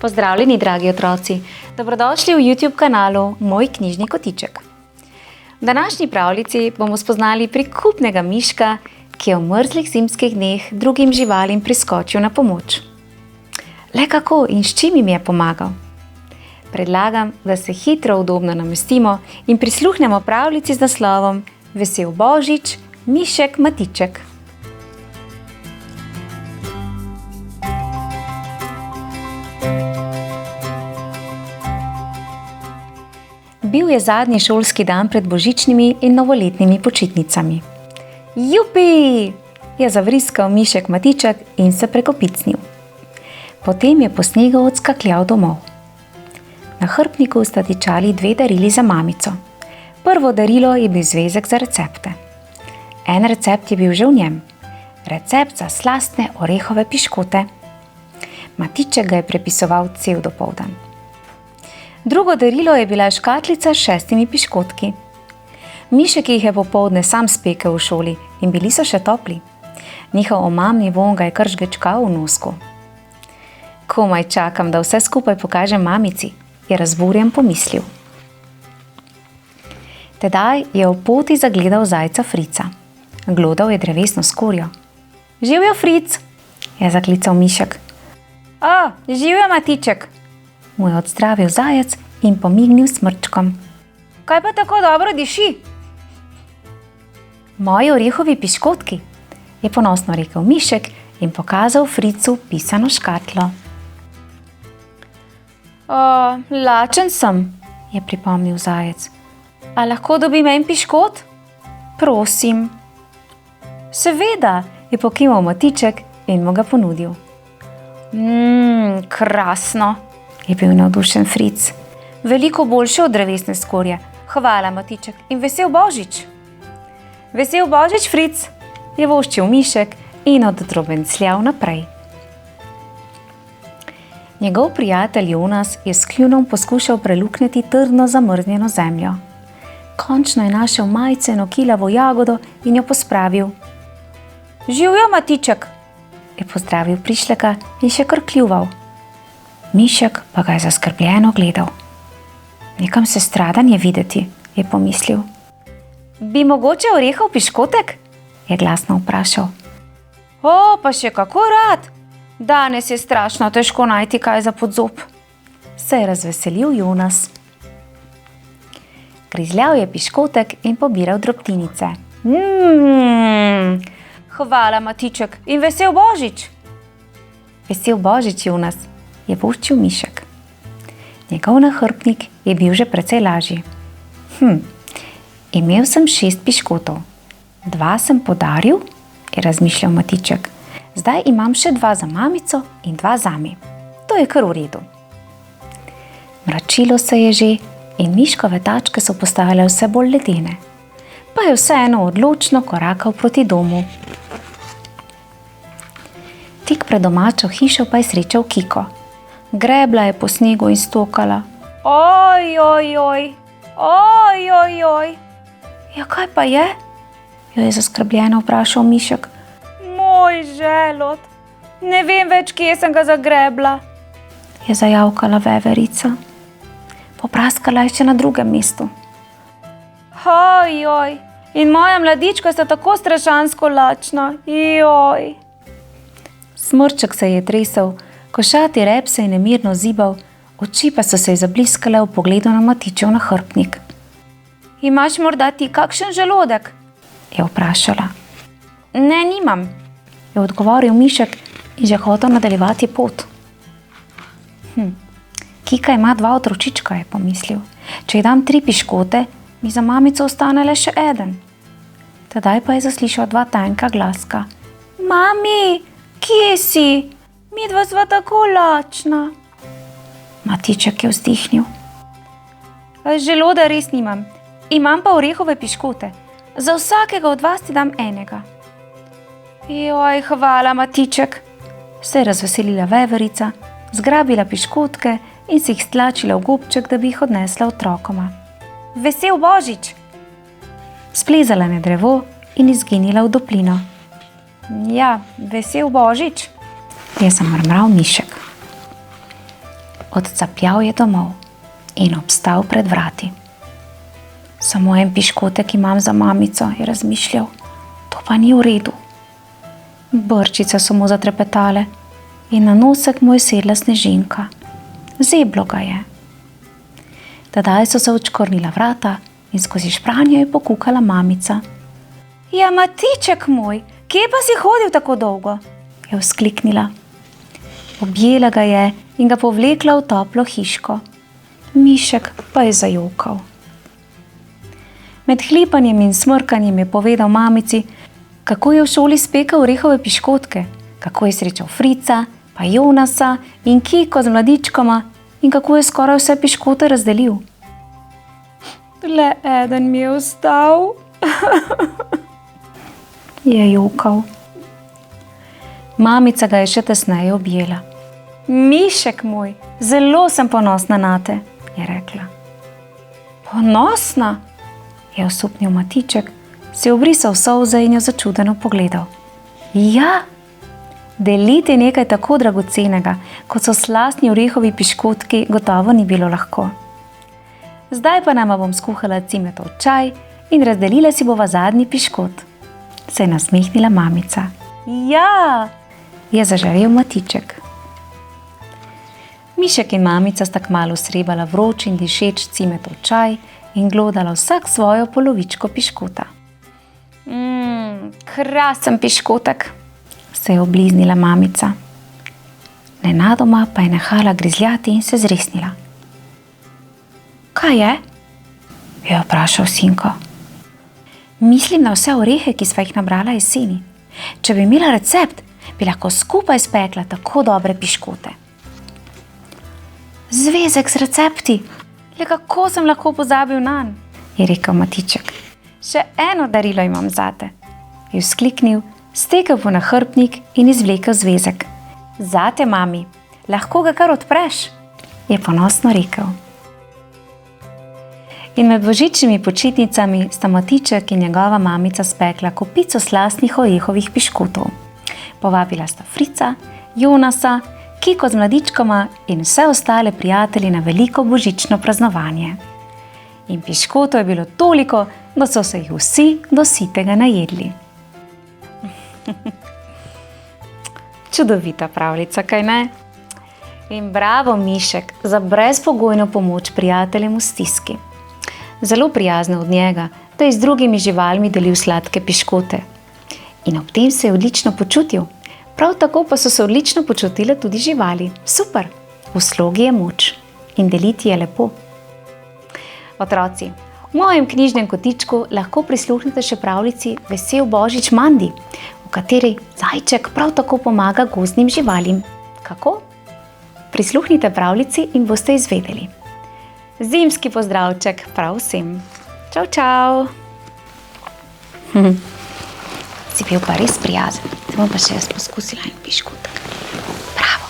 Pozdravljeni, dragi otroci! Dobrodošli v YouTube kanalu Moj knjižni kotiček. V današnji pravljici bomo spoznali prikupnega miška, ki je v mrzlih zimskih dneh drugim živalim priskočil na pomoč. Le kako in s čim jim je pomagal? Predlagam, da se hitro udobno namestimo in prisluhnemo pravljici z naslovom Vesel Božič, mišek Matiček. Bil je zadnji šolski dan pred božičnimi in novoletnimi počitnicami. Jupi! Je zavriskal mišek Matiček in se prekopicnil. Potem je po snegu odskakljal domov. Na hrbtniku sta tičali dve darili za mamico. Prvo darilo je bil zvezek za recepte. En recept je bil že v njem. Recept za slastne orehove piškote. Matiček ga je prepisoval cel dopoldan. Drugo darilo je bila škatlica s 6 piškotki. Mišek jih je popoldne sam spekel v šoli in bili so še topli. Njihov omamni vonj ga je kar žgečkal v nosku. Komaj čakam, da vse skupaj pokažem mamici, je razburjen pomislil. Tedaj je v poti zagledal zajca Frica. Glodal je drevesno skorjo. Živjo, Fric, je zaklical mišek. O, živjo, Matiček, mu je odzdravil zajec in pomignil smrčkom. Kaj pa tako dobro diši? Moji orehovi piškotki, je ponosno rekel mišek in pokazal Fricu pisano škatlo. Lačen sem, je pripomnil zajec. A lahko dobim en piškot? Prosim. Seveda, je pokimal Matiček in mu ga ponudil. Krasno, je bil navdušen Fric. Veliko boljše od drevesne skorje. Hvala, Matiček, in vesel Božič. Vesel Božič, Fric, je voščil mišek in odrobencljal naprej. Njegov prijatelj Jonas je s kljunom poskušal preluknjati trdno zamrznjeno zemljo. Končno je našel majceno kilavo jagodo in jo pospravil. Živjo, Matiček, je pozdravil prišleka in še kar kljuval. Mišek pa ga je zaskrbljeno gledal. Nekam se stradan je videti, je pomislil. Bi mogoče orehov piškotek? Je glasno vprašal. O, pa še kako rad! Danes je strašno težko najti kaj za podzob. Se je razveselil Jonas. Grizljal je piškotek in pobiral drobtinice. Hvala, Matiček, in vesel Božič! Vesel Božič, Jonas, je voščil mišek. Njegov nahrbtnik je bil že precej lažji. Imel sem 6 piškotov. 2 sem podaril, je razmišljal Matiček. Zdaj imam še 2 za mamico in 2 zame. To je kar v redu. Mračilo se je že in miškove tačke so postajale vse bolj ledene. Pa je vseeno odločno korakal proti domu. Tik pred domačo hišo pa je srečal Kiko. Grebla je po snegu in stokala. Oj. Ja, kaj pa je? Jo je zaskrbljeno vprašal mišek. Moj želod, ne vem več, kje sem ga zagrebla, je zajavkala veverica. Popraskala je še na drugem mestu. Oj, in moja mladička sta tako strašansko lačna, joj. Smrček se je tresel, košati rep se je nemirno zibal, oči pa so se ji zabliskale v pogledu na Matičev nahrbtnik. Imaš morda ti kakšen želodek? Je vprašala. Ne, nimam, je odgovoril mišek in že hotel nadaljevati pot. Kika ima 2 otročička, je pomislil. Če ji dam 3 piškote, mi za mamico ostane le še eden. Tedaj pa je zaslišal 2 tanka glaska. Mami, kje si? Midva sva tako lačna. Matiček je vzdihnil. Želoda res nimam, imam pa orehove piškote. Za vsakega od vas ti dam enega. Joj, hvala, Matiček, se je razveselila veverica, zgrabila piškotke in si jih stlačila v gobček, da bi jih odnesla otrokoma. Vesel Božič! Splezala na drevo in izginila v toplino. Ja, vesel Božič, je zamrmral mišek. Odcapljal je domov in obstal pred vrati. Samo en piškotek imam za mamico, je razmišljal. To pa ni v redu. Brčice so mu zatrepetale in na nosek mu je sedla Snežinka. Zeblo ga je. Tedaj so se odškornila vrata in skozi špranjo je pokukala mamica. Ja, Matiček moj, kje pa si hodil tako dolgo? Je vzkliknila. Objela ga je in ga povlekla v toplo hiško. Mišek pa je zajokal. Med hlepanjem in smrkanjem je povedal mamici, kako je v šoli spekel orehove piškotke, kako je srečal Frica, pa Jonasa in Kiko z mladičkoma in kako je skoraj vse piškote razdelil. Le eden mi je ostal, je jokal. Mamica ga je še tesneje objela. Mišek moj, zelo sem ponosna nate, je rekla. Ponosna? Je osupnil Matiček, si obrisal solze in jo začudeno pogledal. Ja, deliti nekaj tako dragocenega, kot so slastni orehovi piškotki, gotovo ni bilo lahko. Zdaj pa nama bom skuhala cimetov čaj in razdelila si bova zadnji piškot, se je nasmehnila mamica. Ja, je zažarel Matiček. Mišek in mamica sta kmalu srebala vroč in dišeč cimetov čaj in glodala vsak svojo polovičko piškota. Krasen piškotek, se je obliznila mamica. Nenadoma pa je nehala grizljati in se zresnila. Kaj je? Je vprašal sinko. Mislim na vse orehe, ki sva jih nabrala jeseni. Če bi imela recept, bi lahko skupaj spekla tako dobre piškote. Zvezek z recepti? Le kako sem lahko pozabil nanj, je rekel Matiček. Še eno darilo imam zate, je vzkliknil, stekel po nahrbtnik in izvlekel zvezek. Zate, mami, lahko ga kar odpreš, je ponosno rekel. In med božičnimi počitnicami sta Matiček in njegova mamica spekla kopico slastnih orehovih piškotov. Povabila sta Frica, Jonasa, Kiko z mladičkoma in vse ostale prijatelji na veliko božično praznovanje. In piškotov je bilo toliko, da so se jih vsi do sitega najedli. Čudovita pravljica, kaj ne? In bravo, Mišek, za brezpogojno pomoč prijateljem v stiski. Zelo prijazno od njega, da je z drugimi živalmi delil sladke piškote. In ob tem se je odlično počutil. Prav tako pa so se odlično počutile tudi živali. Super, v slogi je moč in deliti je lepo. Otroci, v mojem knjižnem kotičku lahko prisluhnete še pravljici Vesel Božič Mandi, v kateri zajček prav tako pomaga gozdnim živalim. Kako? Prisluhnite pravljici in boste izvedeli. Zimski pozdravček prav vsem. Čau, čau. Si bil pa res prijazen. Te bom pa še jaz poskusila en piškotek. Bravo.